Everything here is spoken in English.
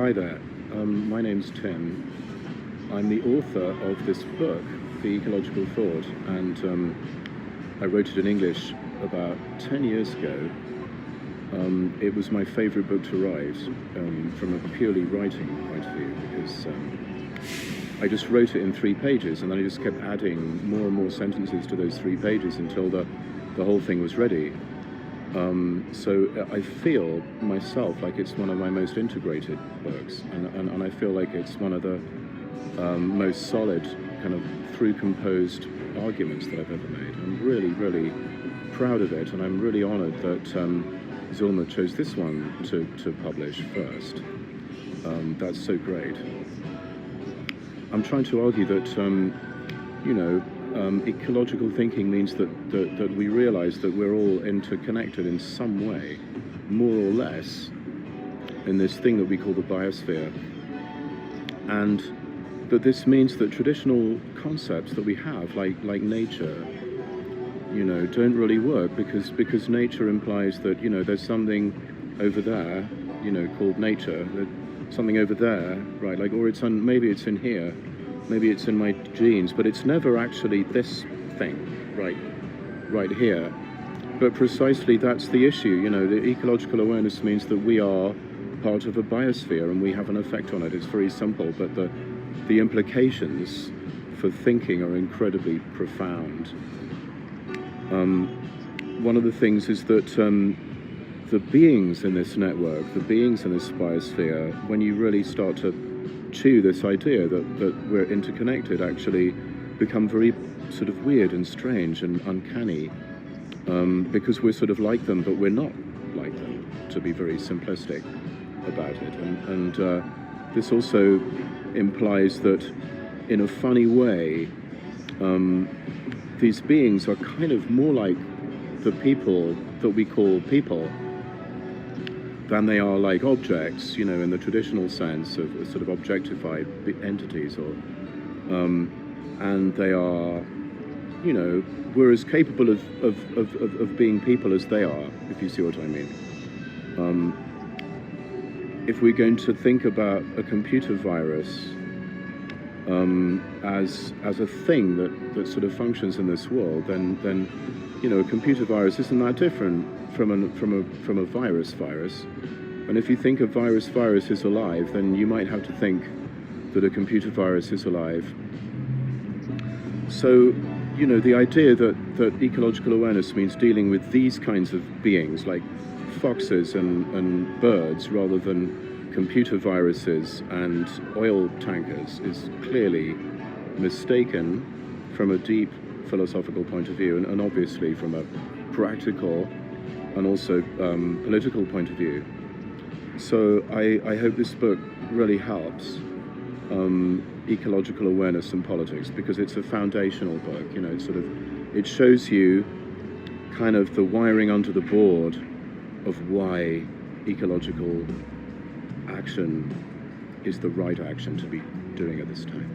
Hi there, my name's Tim. I'm the author of this book, The Ecological Thought, and I wrote it in English about 10 years ago. It was my favourite book to write from a purely writing point of view, because I just wrote it in 3 pages, and then I just kept adding more and more sentences to those 3 pages until the whole thing was ready. So I feel myself like it's one of my most integrated books, and I feel like it's one of the most solid kind of through composed arguments that I've ever made. I'm really, really proud of it, and I'm really honoured that Zulma chose this one to publish first. That's so great. I'm trying to argue that, ecological thinking means that we realize that we're all interconnected in some way, more or less, in this thing that we call the biosphere. And that this means that traditional concepts that we have, like nature, don't really work, because nature implies that, there's something over there, called nature, something over there, right? Like, or maybe it's in here, maybe it's in my genes, but it's never actually this thing, right here. But precisely that's the issue. The ecological awareness means that we are part of a biosphere and we have an effect on it. It's very simple, but the implications for thinking are incredibly profound. One of the things is that the beings in this network, the beings in this biosphere, when you really start to chew this idea that we're interconnected, actually become very sort of weird and strange and uncanny, because we're sort of like them, but we're not like them, to be very simplistic about it. And this also implies that, in a funny way, these beings are kind of more like the people that we call people than they are like objects, in the traditional sense of sort of objectified entities, and they are, we're as capable of being people as they are, if you see what I mean. If we're going to think about a computer virus as a thing that sort of functions in this world, then a computer virus isn't that different from a virus. And if you think a virus is alive, then you might have to think that a computer virus is alive. So, the idea that ecological awareness means dealing with these kinds of beings, like foxes and birds, rather than computer viruses and oil tankers, is clearly mistaken from a deep philosophical point of view, and obviously from a practical and also political point of view. So I hope this book really helps ecological awareness and politics, because it's a foundational book. It shows you kind of the wiring under the board of why ecological action is the right action to be doing at this time.